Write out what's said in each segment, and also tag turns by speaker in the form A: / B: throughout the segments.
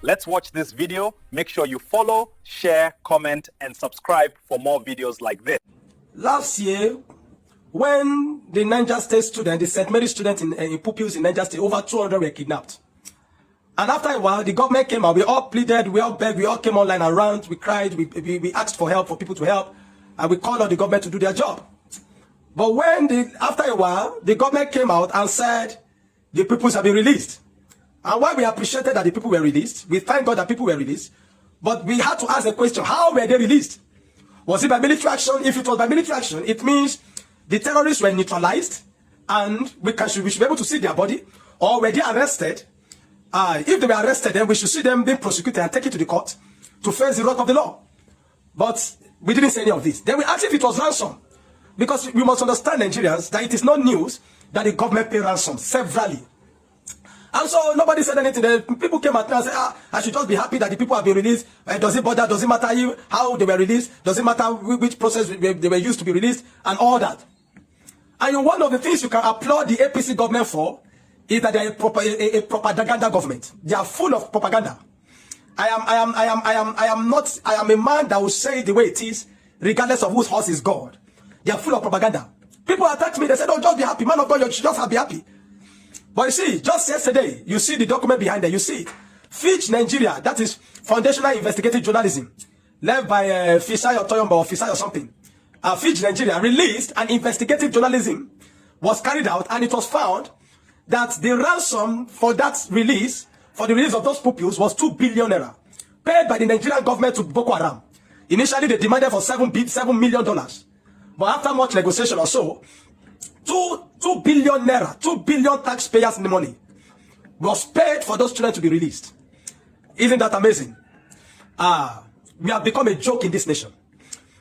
A: Let's watch this video. Make sure you follow, share, comment, and subscribe for more videos like this.
B: Last year, when the Niger State student, the St. Mary student in pupils in Niger State, over 200 were kidnapped. And after a while, the government came out. We all pleaded, we all begged, we all came online and ran, we cried, we asked for help, for people to help, and we called on the government to do their job. But after a while, the government came out and said the pupils have been released. And while we appreciated that the people were released, we thank God that people were released, but we had to ask the question, how were they released? Was it by military action? If it was by military action, it means the terrorists were neutralized and we should be able to see their body, or were they arrested? If they were arrested, then we should see them being prosecuted and taken to the court to face the wrath of the law. But we didn't say any of this. Then we asked if it was ransom. Because we must understand, Nigerians, that it is not news that the government pay ransom severally. And so nobody said anything. The people came at me and said, I should just be happy that the people have been released. Does it bother? Does it matter how they were released? Does it matter which process they were used to be released? And all that. And one of the things you can applaud the APC government for is that they are a propaganda government. They are full of propaganda. I am a man that will say it the way it is, regardless of whose horse is God. They are full of propaganda. People attacked me. They said, "Oh, just be happy, man of God. You should just be happy." But you see, just yesterday, you see the document behind there. You see it. Fitch Nigeria, that is Foundational Investigative Journalism, led by Fisayo Toyomba or Fisayo or something. Fitch Nigeria released an investigative journalism was carried out, and it was found that the ransom for that release, for the release of those pupils, was 2 billion naira, paid by the Nigerian government to Boko Haram. Initially, they demanded for $7 million. But after much negotiation or so, 2 billion naira, 2 billion taxpayers' money was paid for those children to be released. Isn't that amazing? We have become a joke in this nation.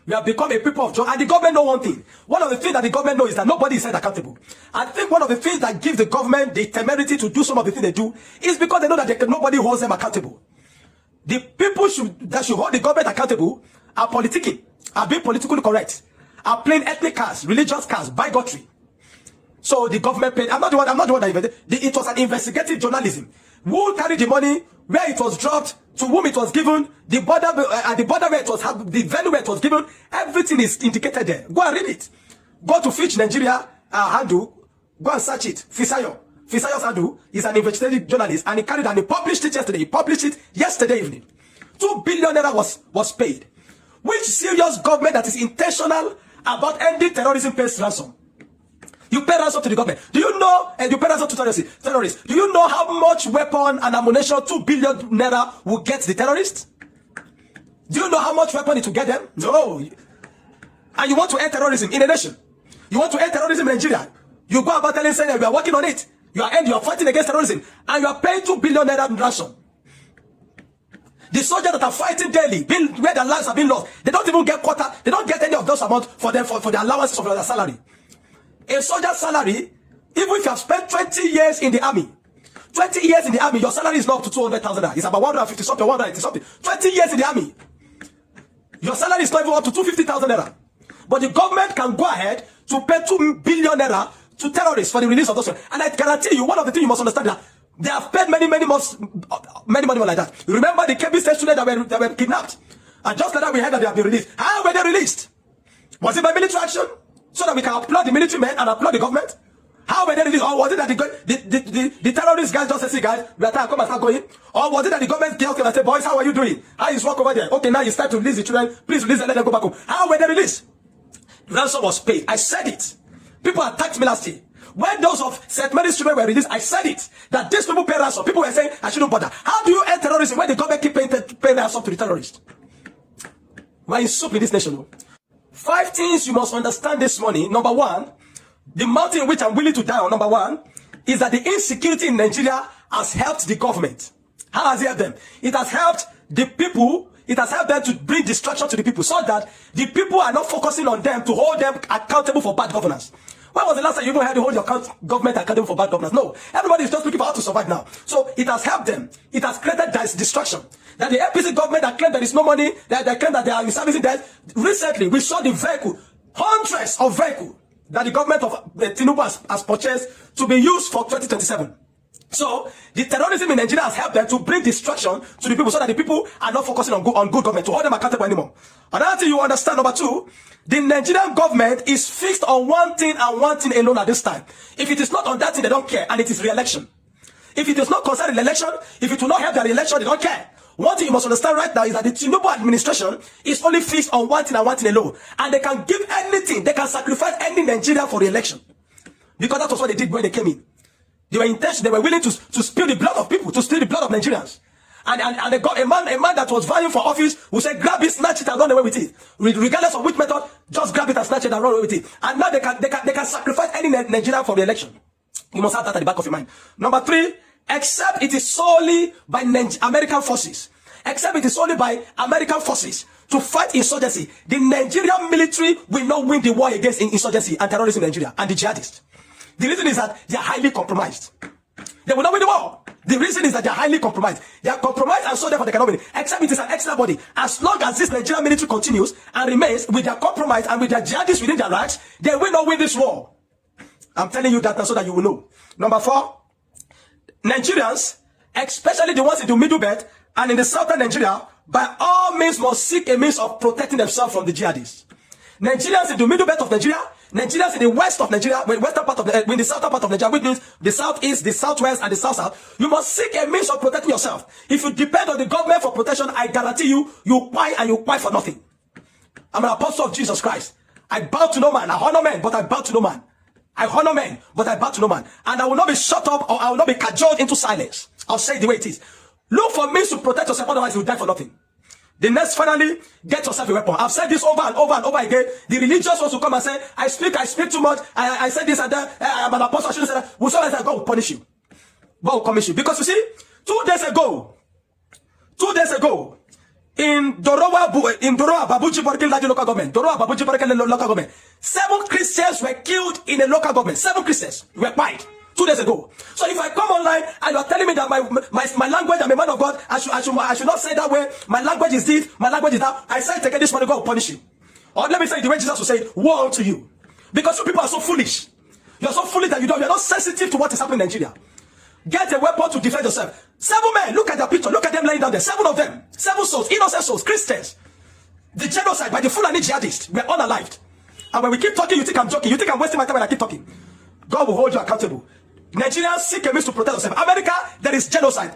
B: We have become a people of joke. And the government know one thing. One of the things that the government knows is that nobody is held accountable. I think one of the things that gives the government the temerity to do some of the things they do is because they know that nobody holds them accountable. The people that should hold the government accountable are politicking, are being politically correct, are playing ethnic cards, religious cards, bigotry. So the government paid. I'm not the one that invented. It was an investigative journalism. Who carried the money, where it was dropped, to whom it was given, the border where it was, the venue where it was given, everything is indicated there. Go and read it. Go to Fitch Nigeria handle. Go and search it. Fisayo's handle is an investigative journalist, and he carried and he published it yesterday. He published it yesterday evening. 2 billion naira was paid. Which serious government that is intentional about ending terrorism pays ransom? You pay ransom to the government. Do you know, and you pay ransom to terrorists? Do you know how much weapon and ammunition 2 billion naira will get the terrorists? Do you know how much weapon it will get them? No. And you want to end terrorism in a nation. You want to end terrorism in Nigeria. You go about telling saying we are working on it. You are fighting against terrorism. And you are paying 2 billion naira in ransom. The soldiers that are fighting daily, where their lives have been lost, they don't even get quota. They don't get any of those amounts for their allowances of their salary. A soldier's salary, even if you have spent 20 years in the army, 20 years in the army, your salary is not up to 200,000. It's about 150 something, 180 something. 20 years in the army, your salary is not even up to 250,000 naira. But the government can go ahead to pay 2 billion naira to terrorists for the release of those. And I guarantee you, one of the things you must understand that they have paid many money more like that. You remember the KB State students that were kidnapped, and just like that we heard that they have been released. How were they released? Was it by military action? So that we can applaud the military men and applaud the government? How were they released? Or was it that the terrorist guys just said, "See guys, we are time, come and start going"? Or was it that the government girls came and said, "Boys, how are you doing? How is work over there? Okay, now it's time to release the children. Please release them, let them go back home." How were they released? The ransom was paid. I said it. People attacked me last year. When those of St. Mary's children were released, I said it. That these people pay ransom. People were saying, I shouldn't bother. How do you end terrorism when the government keep paying ransom to the terrorists? We're in soup in this nation. 5 things you must understand this morning. Number 1, the mountain which I'm willing to die on, number 1, is that the insecurity in Nigeria has helped the government. How has it helped them? It has helped the people. It has helped them to bring distraction to the people so that the people are not focusing on them to hold them accountable for bad governance. When was the last time you even had to hold your government accountable for bad governance? No. Everybody is just looking for how to survive now. So it has helped them. It has created distraction. That the APC government that claimed there is no money, that they claim that they are servicing debt. Recently, we saw the vehicle, hundreds of vehicles that the government of Tinubu has purchased to be used for 2027. So the terrorism in Nigeria has helped them to bring destruction to the people so that the people are not focusing on good government, to hold them accountable anymore. Another thing you understand, number two, the Nigerian government is fixed on one thing and one thing alone at this time. If it is not on that thing, they don't care, and it is re-election. If it does not concern the election, if it will not help their election, they don't care. One thing you must understand right now is that the Tinubu administration is only fixed on one thing and one thing alone. And they can give anything, they can sacrifice any Nigerian for the election. Because that was what they did when they came in. They were intentional, they were willing to spill the blood of people, to spill the blood of Nigerians. And they got a man that was vying for office who said, grab it, snatch it, and run away with it. Regardless of which method, just grab it and snatch it and run away with it. And now they can sacrifice any Nigerian for the election. You must have that at the back of your mind. Number three, except it is solely by American forces. Except it is solely by American forces to fight insurgency. The Nigerian military will not win the war against insurgency and terrorism in Nigeria and the jihadists. The reason is that they are highly compromised. They will not win the war. The reason is that they are highly compromised. They are compromised and so therefore they cannot win. Except it is an extra body. As long as this Nigerian military continues and remains with their compromise and with their jihadists within their ranks, they will not win this war. I'm telling you that now so that you will know. Number four, Nigerians, especially the ones in the middle belt and in the southern Nigeria, by all means must seek a means of protecting themselves from the jihadists. Nigerians in the middle belt of Nigeria, Nigerians in the west of Nigeria, western part of in the southern part of Nigeria, which means the southeast, the southwest, and the south-south, you must seek a means of protecting yourself. If you depend on the government for protection, I guarantee you, you cry for nothing. I'm an apostle of Jesus Christ. I bow to no man. I honor men, but I bow to no man. I honor men, but I bow to no man. And I will not be shut up or I will not be cajoled into silence. I'll say it the way it is. Look for means to protect yourself, otherwise you'll die for nothing. The next, finally, get yourself a weapon. I've said this over and over and over again. The religious ones will come and say, I speak too much. I said this and that. I'm an apostle. I shouldn't say that. We'll say that God will punish you. God will punish you. Because you see, 2 days ago, in Dorowa Babuji Borkin local government, Dorowa Babuji Borkin local government, 7 Christians were killed in a local government. 7 Christians were killed 2 days ago. So if I come online and you are telling me that my language, I'm a man of God, I should not say that way. My language is this, my language is that. I say take this money, God will punish you. Or let me say the way Jesus will say, woe unto you. Because you people are so foolish. You are so foolish that you're not sensitive to what is happening in Nigeria. Get a weapon to defend yourself. 7 men, look at their picture, look at them lying down there. 7 of them, 7 souls, innocent souls, Christians. The genocide by the Fulani jihadists were unalived. And when we keep talking, you think I'm joking. You think I'm wasting my time when I keep talking. God will hold you accountable. Nigerians seek a means to protect themselves. America, there is genocide.